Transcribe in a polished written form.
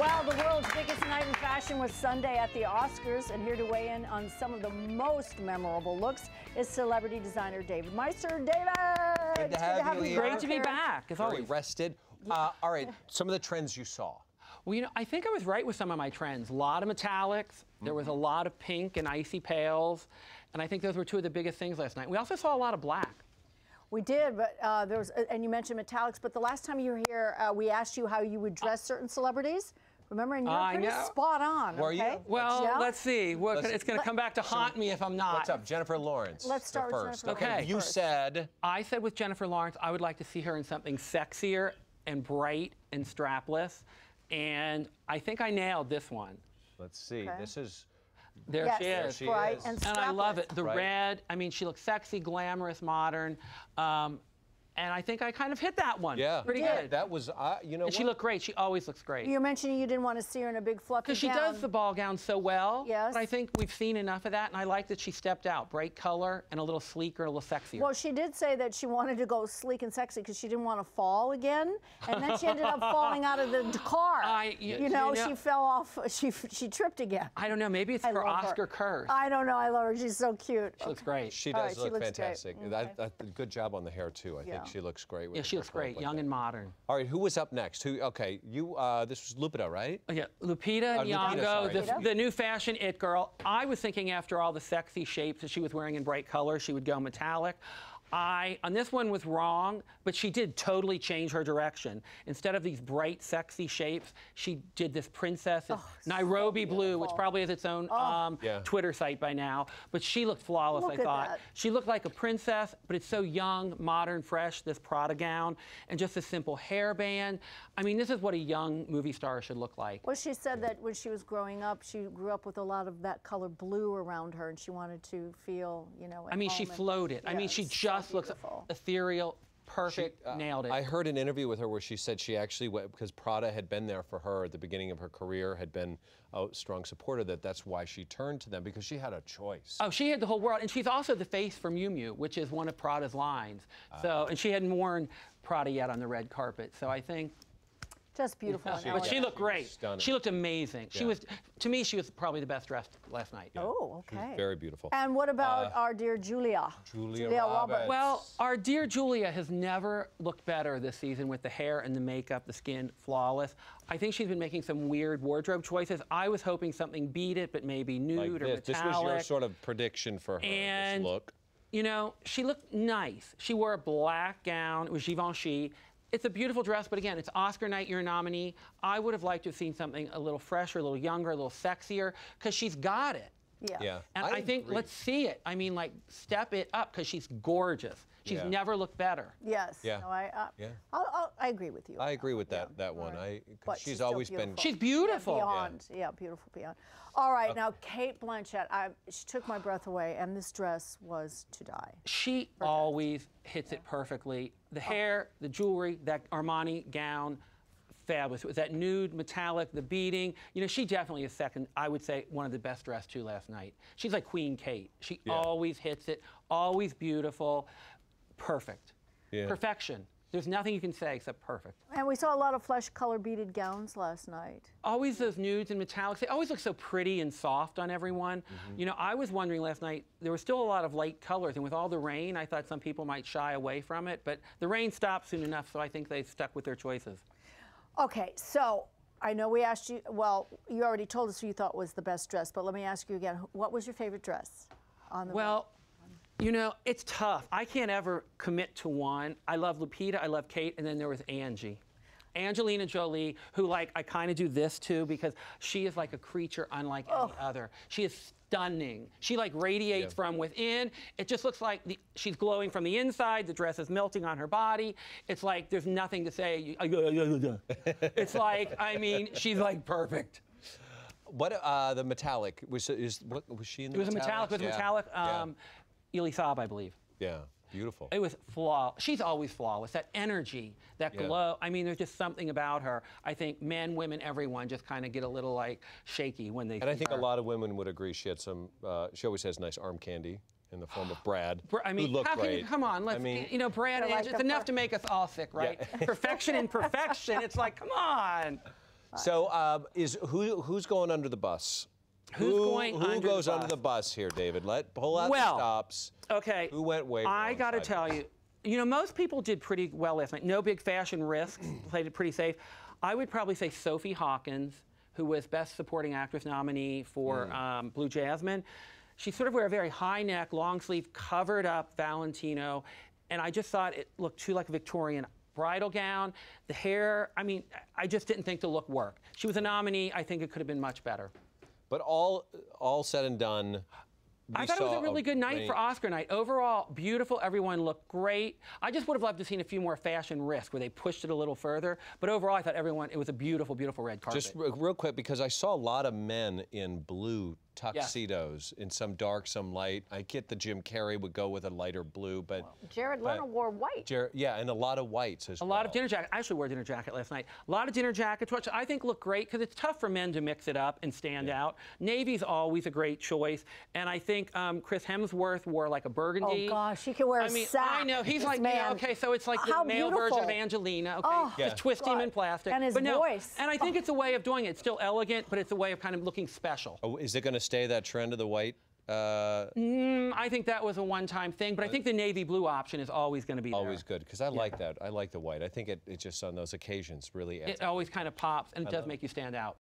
Well, the world's biggest night in fashion was Sunday at the Oscars, and here to weigh in on some of the most memorable looks is celebrity designer David Meister. David! Good to have you here. Great to be back, as always. Very rested. All right, some of the trends you saw. Well, you know, I think I was right with some of my trends. A lot of metallics. There was a lot of pink and icy pales. And I think those were two of the biggest things last night. We also saw a lot of black. We did, but there was, and you mentioned metallics, but the last time you were here, we asked you how you would dress certain celebrities. Remember, and you were pretty spot on. Were okay? you? Well, let's see. It's going to come back to haunt me if I'm not. What's up, Jennifer Lawrence? Let's start with first. Jennifer. Okay, you said. I said with Jennifer Lawrence, I would like to see her in something sexier and bright and strapless. And I think I nailed this one. Let's see. Okay. This is. There she is. There she bright is. and I love it. The Right. red. I mean, she looks sexy, glamorous, modern. And I think I kind of hit that one. Yeah. Pretty good. That was, you know And she looked great. She always looks great. You're mentioning you didn't want to see her in a big fluffy gown. Because she does the ball gown so well. Yes. But I think we've seen enough of that, and I like that she stepped out. Bright color and a little sleeker, a little sexier. Well, she did say that she wanted to go sleek and sexy because she didn't want to fall again, and then she ended up falling out of the car. You know, she fell off. She tripped again. I don't know. Maybe it's her Oscar curse. I don't know. I love her. She's so cute. She looks great. She does look looks fantastic. great. Good job on the hair too. I think she looks great. With Yeah, she looks great, young and modern. All right, who was up next? Who? Okay, you. This was Lupita, right? Oh, yeah, Lupita Nyong'o, the new fashion it girl. I was thinking after all the sexy shapes that she was wearing in bright colors, she would go metallic. On this one was wrong, but she did totally change her direction. Instead of these bright, sexy shapes, she did this princess Nairobi blue, which probably has its own Twitter site by now. But she looked flawless, I thought. She looked like a princess, but it's so young, modern, fresh, this Prada gown, and just a simple hairband. I mean, this is what a young movie star should look like. Well, she said that when she was growing up, she grew up with a lot of that color blue around her, and she wanted to feel, you know, at I mean, home she floated. I mean, she just looks ethereal, perfect, nailed it. I heard an interview with her where she said she actually went, because Prada had been there for her at the beginning of her career, had been a strong supporter, that's why she turned to them, because she had a choice. Oh, she had the whole world. And she's also the face for Miu Miu, which is one of Prada's lines. And she hadn't worn Prada yet on the red carpet. So I think... Just beautiful. But she looked great. Stunning. She looked amazing. She was, to me, she was probably the best dressed last night. Yeah. Oh, okay. She was very beautiful. And what about our dear Julia? Julia Roberts. Well, our dear Julia has never looked better this season with the hair and the makeup, the skin, flawless. I think she's been making some weird wardrobe choices. I was hoping something beat it, but maybe nude or metallic. This was your sort of prediction for her, this look. You know, she looked nice. She wore a black gown. It was Givenchy. It's a beautiful dress, but again, it's Oscar night, you're a nominee. I would have liked to have seen something a little fresher, a little younger, a little sexier, because she's got it. Yeah. And I think, let's see it. I mean, like, step it up, because she's gorgeous. She's never looked better. Yes. Yeah. No, I agree with you. I agree with that one. But she's always been. She's beautiful. Beyond. Yeah, beautiful beyond. All right, now Kate Blanchett, she took my breath away, and this dress was to die. She always hits it perfectly. The hair, the jewelry, that Armani gown, fabulous. It was that nude, metallic, the beading. You know, she definitely is second, I would say, one of the best dressed too last night. She's like Queen Kate. She always hits it, always beautiful, perfect. Yeah. Perfection. There's nothing you can say except perfect. And we saw a lot of flesh-color beaded gowns last night. Always those nudes and metallics. They always look so pretty and soft on everyone. You know, I was wondering last night, there was still a lot of light colors, and with all the rain, I thought some people might shy away from it, but the rain stopped soon enough, so I think they stuck with their choices. Okay, so I know we asked you, well, you already told us who you thought was the best dress, but let me ask you again, what was your favorite dress on the you know, it's tough. I can't ever commit to one. I love Lupita, I love Kate, and then there was Angie. Angelina Jolie, who, like, I kind of do this too, because she is like a creature unlike any other. She is stunning. She, like, radiates from within. It just looks like she's glowing from the inside. The dress is melting on her body. It's like there's nothing to say. It's like, I mean, she's, like, perfect. What, the metallic, was she in the metallic? It was a metallic, with metallic, Elisab, I believe. Yeah. Beautiful. It was flawless. She's always flawless. That energy, that glow. I mean, there's just something about her. I think men, women, everyone just kind of get a little, like, shaky when they see her. And I think a lot of women would agree she had some, she always has nice arm candy in the form of Brad, I mean, who looked how can great. you, come on, let's, you know, Brad, like it's enough to make us all sick, right? Perfection and perfection. It's like, come on. So who's going under the bus? Who goes under the bus here, David? Pull out the stops. Okay. Who went way wrong? I got to tell you, most people did pretty well last night. No big fashion risks. Played it pretty safe. I would probably say Sophie Hawkins, who was Best Supporting Actress nominee for Blue Jasmine. She sort of wore a very high neck, long sleeve, covered up Valentino, and I just thought it looked too like a Victorian bridal gown. The hair, I mean, I just didn't think the look worked. She was a nominee. I think it could have been much better. But all said and done, I thought it was a really good night for Oscar night. Overall, beautiful. Everyone looked great. I just would have loved to have seen a few more fashion risks where they pushed it a little further. But overall, I thought it was a beautiful, beautiful red carpet. Just real quick, because I saw a lot of men in blue tuxedos, in some dark, some light. I get the Jim Carrey would go with a lighter blue, but Jared Leto wore white. Yeah, and a lot of whites as well. A lot of dinner jackets. I actually wore a dinner jacket last night. A lot of dinner jackets, which I think look great because it's tough for men to mix it up and stand out. Navy's always a great choice, and I think Chris Hemsworth wore like a burgundy. Oh gosh, he could wear a sack. I know he's like, okay, so it's like the male version of Angelina. Okay, just twist him in plastic. And his voice. And I think it's a way of doing it. It's still elegant, but it's a way of kind of looking special. Oh, is it going to stay that trend of the white? I think that was a one-time thing, but I think the navy blue option is always going to be always good, because I like that. I like the white. I think it just on those occasions really adds. It always kind of pops, and it does make you stand out.